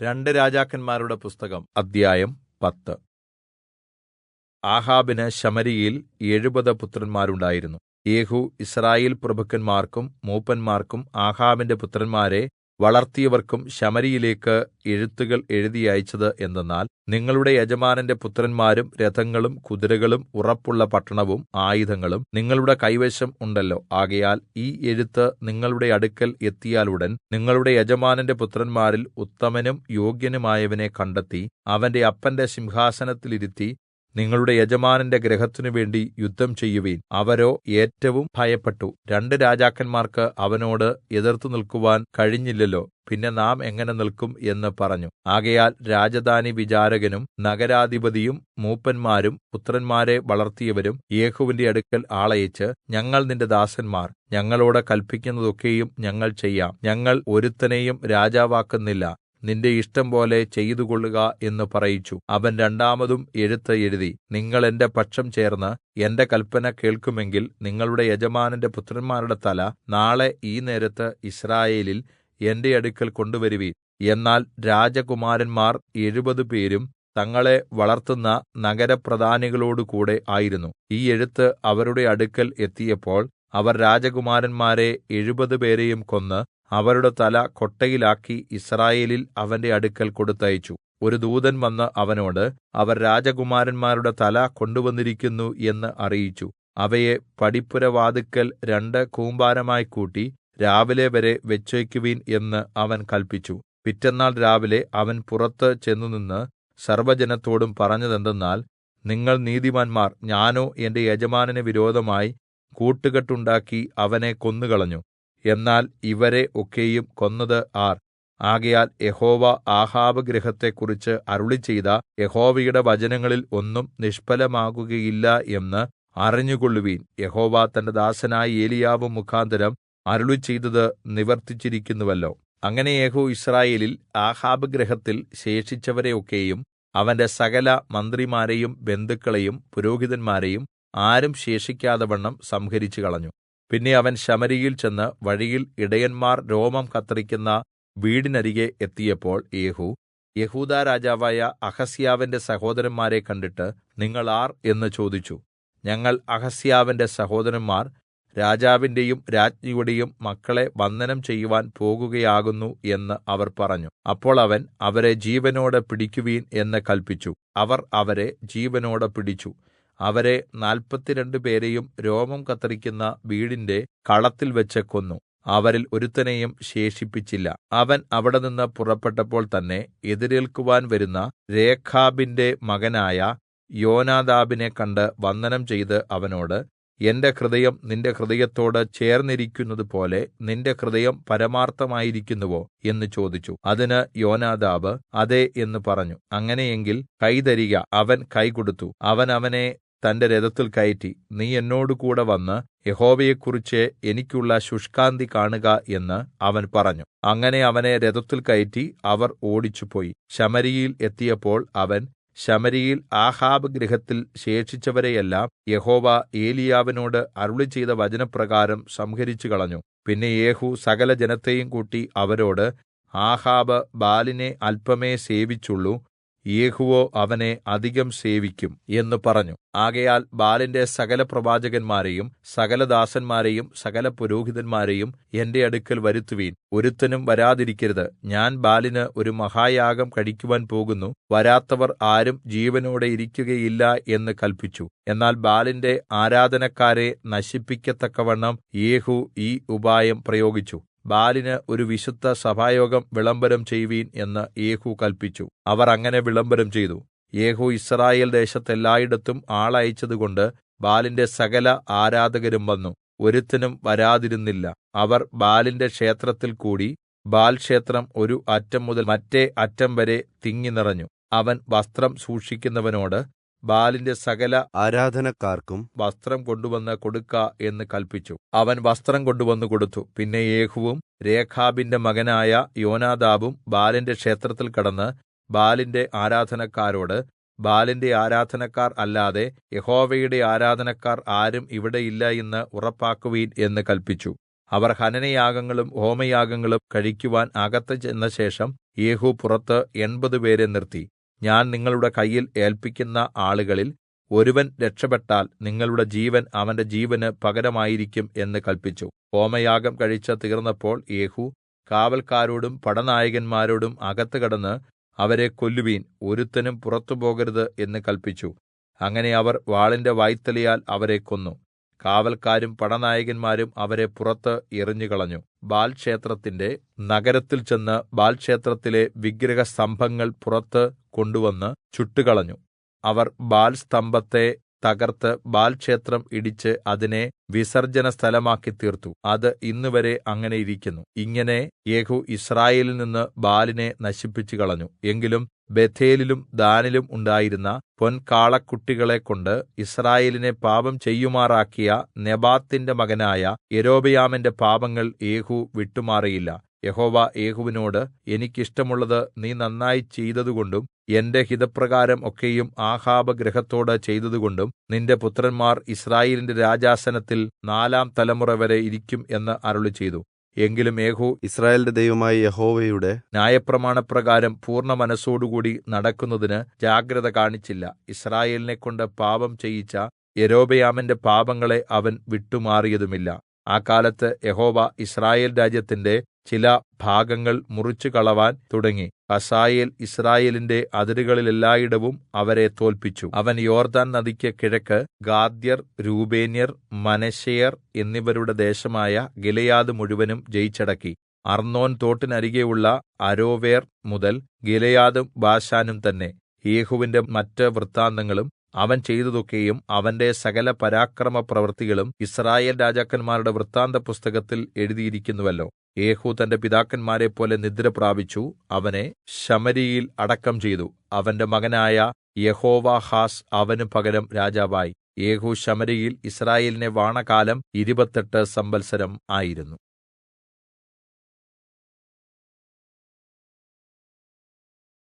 രണ്ട് രാജാക്കന്മാരുടെ പുസ്തകം അദ്ധ്യായം 10. ആഹാബിന് ശമര്യയിൽ 70 പുത്രന്മാരുണ്ടായിരുന്നു. യേഹൂ യിസ്രായേൽ പ്രഭുക്കന്മാർക്കും മൂപ്പന്മാർക്കും ആഹാബിന്റെ പുത്രന്മാരെ വളർത്തിയവർക്കും ശമര്യയിലേക്ക് എഴുത്തുകൾ എഴുതി അയച്ചത് എന്തെന്നാൽ, നിങ്ങളുടെ യജമാനന്റെ പുത്രന്മാരും രഥങ്ങളും കുതിരകളും ഉറപ്പുള്ള പട്ടണവും ആയുധങ്ങളും നിങ്ങളുടെ കൈവശം ഉണ്ടല്ലോ. ആകയാൽ ഈ എഴുത്ത് നിങ്ങളുടെ അടുക്കൽ എത്തിയാലുടൻ നിങ്ങളുടെ യജമാനന്റെ പുത്രന്മാരിൽ ഉത്തമനും യോഗ്യനുമായവനെ കണ്ടെത്തി അവന്റെ അപ്പന്റെ സിംഹാസനത്തിൽ ഇരുത്തി നിങ്ങളുടെ യജമാനന്റെ ഗൃഹത്തിനുവേണ്ടി യുദ്ധം ചെയ്യുവിൻ. അവരോ ഏറ്റവും ഭയപ്പെട്ടു. രണ്ട് രാജാക്കന്മാർക്ക് അവനോട് എതിർത്ത് നിൽക്കുവാൻ കഴിഞ്ഞില്ലല്ലോ, പിന്നെ നാം എങ്ങനെ നിൽക്കും എന്ന് പറഞ്ഞു. ആകയാൽ രാജധാനി വിചാരകനും നഗരാധിപതിയും മൂപ്പന്മാരും പുത്രന്മാരെ വളർത്തിയവരും യേഹൂവിന്റെ അടുക്കൽ ആളയച്ച്, ഞങ്ങൾ നിന്റെ ദാസന്മാർ, ഞങ്ങളോട് കല്പിക്കുന്നതൊക്കെയും ഞങ്ങൾ ചെയ്യാം. ഞങ്ങൾ ഒരുത്തനെയും രാജാവാക്കുന്നില്ല. നിന്റെ ഇഷ്ടംപോലെ ചെയ്തുകൊള്ളുക എന്ന് പറയിച്ചു. അവൻ രണ്ടാമതും എഴുത്ത് എഴുതി, നിങ്ങൾ എന്റെ പക്ഷം ചേർന്ന് എന്റെ കല്പന കേൾക്കുമെങ്കിൽ നിങ്ങളുടെ യജമാനന്റെ പുത്രന്മാരുടെ തല നാളെ ഈ നേരത്ത് യിസ്രായേലിൽ എന്റെ അടുക്കൽ കൊണ്ടുവരുവിൻ. എന്നാൽ രാജകുമാരന്മാർ 70 പേരും തങ്ങളെ വളർത്തുന്ന നഗരപ്രധാനികളോടുകൂടെ ആയിരുന്നു. ഈ എഴുത്ത് അവരുടെ അടുക്കൽ എത്തിയപ്പോൾ അവർ രാജകുമാരന്മാരെ 70 പേരെയും കൊന്ന് അവരുടെ തല കൊട്ടയിലാക്കി യിസ്രായേലിൽ അവന്റെ അടുക്കൽ കൊടുത്തയച്ചു. ഒരു ദൂതൻ വന്ന് അവനോട്, അവർ രാജകുമാരന്മാരുടെ തല കൊണ്ടുവന്നിരിക്കുന്നു എന്ന് അറിയിച്ചു. അവയെ പടിപ്പുരവാതിൽക്കൽ 2 കൂമ്പാരമായി കൂട്ടി രാവിലെ വരെ വെച്ചേക്കുവിൻ എന്ന് അവൻ കല്പിച്ചു. പിറ്റെന്നാൾ രാവിലെ അവൻ പുറത്ത് ചെന്നുനിന്ന് സർവ്വജനത്തോടും പറഞ്ഞതെന്തെന്നാൽ, നിങ്ങൾ നീതിമാന്മാർ. ഞാനോ എന്റെ യജമാനന് വിരോധമായി കൂട്ടുകെട്ടുണ്ടാക്കി അവനെ കൊന്നുകളഞ്ഞു. എന്നാൽ ഇവരെ ഒക്കെയും കൊന്നത് ആർ? ആകയാൽ യഹോവ ആഹാബ് ഗൃഹത്തെക്കുറിച്ച് അരുളിച്ചെയ്ത യഹോവയുടെ വചനങ്ങളിൽ ഒന്നും നിഷ്ഫലമാകുകയില്ല എന്ന് അറിഞ്ഞുകൊള്ളുവിൻ. യഹോവ തന്റെ ദാസനായ ഏലീയാവ് മുഖാന്തരം അരുളിച്ചെയ്തത് നിവർത്തിച്ചിരിക്കുന്നുവല്ലോ. അങ്ങനെ യേഹൂ യിസ്രായേലിൽ ആഹാബ് ഗൃഹത്തിൽ ശേഷിച്ചവരെ ഒക്കെയും അവന്റെ സകല മന്ത്രിമാരെയും ബന്ധുക്കളെയും പുരോഹിതന്മാരെയും ആരും ശേഷിക്കാതവണ്ണം സംഹരിച്ചു കളഞ്ഞു. പിന്നെ അവൻ ശമര്യയിൽ ചെന്ന് വഴിയിൽ ഇടയന്മാർ രോമം കത്രിക്കുന്ന വീടിനരികെ എത്തിയപ്പോൾ യേഹൂ യെഹൂദാ രാജാവായ അഹസ്യാവിന്റെ സഹോദരന്മാരെ കണ്ടിട്ട്, നിങ്ങൾ ആർ എന്ന് ചോദിച്ചു. ഞങ്ങൾ അഹസ്യാവിന്റെ സഹോദരന്മാർ, രാജാവിന്റെയും രാജ്ഞിയുടെയും മക്കളെ വന്ദനം ചെയ്യുവാൻ പോകുകയാകുന്നു എന്ന് അവർ പറഞ്ഞു. അപ്പോൾ അവൻ അവരെ ജീവനോടെ പിടിക്കുവിൻ എന്ന് കല്പിച്ചു. അവർ അവരെ ജീവനോടെ പിടിച്ചു. അവരെ 42 പേരെയും രോമം കത്രിക്കുന്ന വീടിന്റെ കളത്തിൽ വെച്ച് കൊന്നു. അവരിൽ ഒരുത്തനെയും ശേഷിപ്പിച്ചില്ല. അവൻ അവിടെനിന്ന് പുറപ്പെട്ടപ്പോൾ തന്നെ എതിരേൽക്കുവാൻ വരുന്ന രേഖാബിന്റെ മകനായ യോനാദാബിനെ കണ്ട് വന്ദനം ചെയ്ത് അവനോട്, എന്റെ ഹൃദയം നിന്റെ ഹൃദയത്തോട് ചേർന്നിരിക്കുന്നതുപോലെ നിന്റെ ഹൃദയം പരമാർത്ഥമായിരിക്കുന്നുവോ എന്ന് ചോദിച്ചു. അതിന് യോനാദാബ് അതെ എന്ന് പറഞ്ഞു. അങ്ങനെയെങ്കിൽ കൈ തരിക. അവൻ കൈ കൊടുത്തു. അവൻ അവനെ തന്റെ രഥത്തിൽ കയറ്റി, നീ എന്നോടുകൂടെ വന്ന് യഹോവയെക്കുറിച്ച് എനിക്കുള്ള ശുഷ്കാന്തി കാണുക എന്ന് അവൻ പറഞ്ഞു. അങ്ങനെ അവനെ രഥത്തിൽ കയറ്റി അവർ ഓടിച്ചുപോയി. ശമര്യയിൽ എത്തിയപ്പോൾ അവൻ ശമര്യയിൽ ആഹാബ് ഗൃഹത്തിൽ ശേഷിച്ചവരെയെല്ലാം യഹോവ ഏലീയാവിനോട് അരുളിച്ചെയ്ത വചനപ്രകാരം സംഹരിച്ചു കളഞ്ഞു. പിന്നെ യേഹൂ സകല ജനത്തെയും കൂട്ടി അവരോട്, ആഹാബ് ബാലിനെ അല്പമേ സേവിച്ചുള്ളൂ, യേഹൂവോ അവനെ അധികം സേവിക്കും എന്ന് പറഞ്ഞു. ആകയാൽ ബാലിന്റെ സകല പ്രവാചകന്മാരെയും സകല ദാസന്മാരെയും സകല പുരോഹിതന്മാരെയും എന്റെ അടുക്കൽ വരുത്തുവീൻ. ഒരുത്തനും വരാതിരിക്കരുത്. ഞാൻ ബാലിന് ഒരു മഹായാഗം കഴിക്കുവാൻ പോകുന്നു. വരാത്തവർ ആരും ജീവനോടെ ഇരിക്കുകയില്ല എന്ന് കല്പിച്ചു. എന്നാൽ ബാലിന്റെ ആരാധനക്കാരെ നശിപ്പിക്കത്തക്കവണ്ണം യേഹൂ ഈ ഉപായം പ്രയോഗിച്ചു. ബാലിന് ഒരു വിശുദ്ധ സഭായോഗം വിളംബരം ചെയ്യുവീൻ എന്ന് യേഹൂ കല്പിച്ചു. അവർ അങ്ങനെ വിളംബരം ചെയ്തു. യേഹൂ യിസ്രായേൽ ദേശത്തെല്ലായിടത്തും ആളയച്ചതുകൊണ്ട് ബാലിന്റെ സകല ആരാധകരും വന്നു. ഒരുത്തനും വരാതിരുന്നില്ല. അവർ ബാലിന്റെ ക്ഷേത്രത്തിൽ കൂടി. ബാൽ ക്ഷേത്രം ഒരു അറ്റം മുതൽ മറ്റെ അറ്റം വരെ തിങ്ങി നിറഞ്ഞു. അവൻ വസ്ത്രം സൂക്ഷിക്കുന്നവനോട് ബാലിന്റെ സകല ആരാധനക്കാർക്കും വസ്ത്രം കൊണ്ടുവന്ന് കൊടുക്ക എന്ന് കല്പിച്ചു. അവൻ വസ്ത്രം കൊണ്ടുവന്നു കൊടുത്തു. പിന്നെ യേഹൂവും രേഖാബിന്റെ മകനായ യോനാദാബും ബാലിന്റെ ക്ഷേത്രത്തിൽ കടന്ന് ബാലിന്റെ ആരാധനക്കാരോട്, ബാലിന്റെ ആരാധനക്കാർ അല്ലാതെ യഹോവയുടെ ആരാധനക്കാർ ആരും ഇവിടെ ഇല്ല എന്ന് ഉറപ്പാക്കുവീൻ എന്ന് കല്പിച്ചു. അവർ ഹനനയാഗങ്ങളും ഹോമയാഗങ്ങളും കഴിക്കുവാൻ അകത്ത് ചെന്നശേഷം യേഹൂ പുറത്ത് 80 പേരെ നിർത്തി. ഞാൻ നിങ്ങളുടെ കയ്യിൽ ഏല്പിക്കുന്ന ആളുകളിൽ ഒരുവൻ രക്ഷപെട്ടാൽ നിങ്ങളുടെ ജീവൻ അവന്റെ ജീവന് പകരമായിരിക്കും എന്ന് കല്പിച്ചു. ഹോമയാഗം കഴിച്ച് തീർന്നപ്പോൾ യേഹൂ കാവല്ക്കാരോടും പടനായകന്മാരോടും അകത്ത് കടന്ന് അവരെ കൊല്ലുവിൻ, ഒരുത്തനും പുറത്തു പോകരുത് എന്ന് കല്പിച്ചു. അങ്ങനെ അവർ വാളിന്റെ വായ്ത്തലയാൽ അവരെ കൊന്നു. കാവല്ക്കാരും പടനായകന്മാരും അവരെ പുറത്ത് എറിഞ്ഞുകളഞ്ഞു. ബാൽ ക്ഷേത്രത്തിന്റെ നഗരത്തിൽ ചെന്ന് ബാൽക്ഷേത്രത്തിലെ വിഗ്രഹസ്തംഭങ്ങൾ പുറത്ത് കൊണ്ടുവന്ന് ചുട്ടുകളഞ്ഞു. അവർ ബാൽ സ്തംഭത്തെ തകർത്ത് ബാൽക്ഷേത്രം ഇടിച്ച് അതിനെ വിസർജ്ജന സ്ഥലമാക്കി തീർത്തു. അത് ഇന്നുവരെ അങ്ങനെ ഇരിക്കുന്നു. ഇങ്ങനെ യേഹൂ യിസ്രായേലിൽ നിന്ന് ബാലിനെ നശിപ്പിച്ചുകളഞ്ഞു. എങ്കിലും ബേഥേലിലും ദാനിലും ഉണ്ടായിരുന്ന പൊൻകാളക്കുട്ടികളെക്കൊണ്ട് യിസ്രായേലിനെ പാപം ചെയ്യുമാറാക്കിയ നെബാത്തിന്റെ മകനായ യൊരോബെയാമിന്റെ പാപങ്ങൾ യേഹൂ വിട്ടുമാറിയില്ല. യഹോവ യേഹൂവിനോട്, എനിക്കിഷ്ടമുള്ളത് നീ നന്നായി ചെയ്തതുകൊണ്ടും എന്റെ ഹിതപ്രകാരം ഒക്കെയും ആഹാബ് ഗൃഹത്തോട് ചെയ്തതുകൊണ്ടും നിന്റെ പുത്രന്മാർ യിസ്രായേലിന്റെ രാജാസനത്തിൽ 4 തലമുറവരെ ഇരിക്കും എന്ന് അരുളിച്ചെയ്തു. എങ്കിലും യേഹൂ യിസ്രായേലിന്റെ ദൈവമായ യഹോവയുടെ ന്യായപ്രമാണപ്രകാരം പൂർണ്ണമനസ്സോടുകൂടി നടക്കുന്നതിന് ജാഗ്രത കാണിച്ചില്ല. യിസ്രായേലിനെക്കൊണ്ട് പാപം ചെയ്യിച്ച യൊരോബെയാമിന്റെ പാപങ്ങളെ അവൻ വിട്ടുമാറിയതുമില്ല. ആ കാലത്ത് യഹോവ യിസ്രായേൽ രാജ്യത്തിന്റെ ചില ഭാഗങ്ങൾ മുറിച്ചുകളവാൻ തുടങ്ങി. ഹസായേൽ യിസ്രായേലിന്റെ അതിരുകളിലെല്ലായിടവും അവരെ തോല്പിച്ചു. അവൻ യോർദ്ദാൻ നദിക്ക് കിഴക്ക് ഗാദ്യർ, രൂബേന്യർ, മനശ്ശെയർ എന്നിവരുടെ ദേശമായ ഗിലെയാദ് മുഴുവനും ജയിച്ചടക്കി. അർന്നോൻ തോട്ടിനരികെയുള്ള അരോവേർ മുതൽ ഗിലെയാദും ബാശാനും തന്നെ. യേഹൂവിന്റെ മറ്റ് വൃത്താന്തങ്ങളും അവൻ ചെയ്തതൊക്കെയും അവന്റെ സകല പരാക്രമ പ്രവൃത്തികളും യിസ്രായേൽ രാജാക്കന്മാരുടെ വൃത്താന്തപുസ്തകത്തിൽ എഴുതിയിരിക്കുന്നുവല്ലോ. യേഹൂ തന്റെ പിതാക്കന്മാരെപ്പോലെ നിദ്രപ്രാപിച്ചു. അവനെ ശമര്യയിൽ അടക്കം ചെയ്തു. അവന്റെ മകനായ യെഹോവാഹാസ് അവന് പകരം രാജാവായി. യേഹൂ ശമര്യയിൽ യിസ്രായേലിനെ വാണകാലം 28 സംവത്സരം ആയിരുന്നു.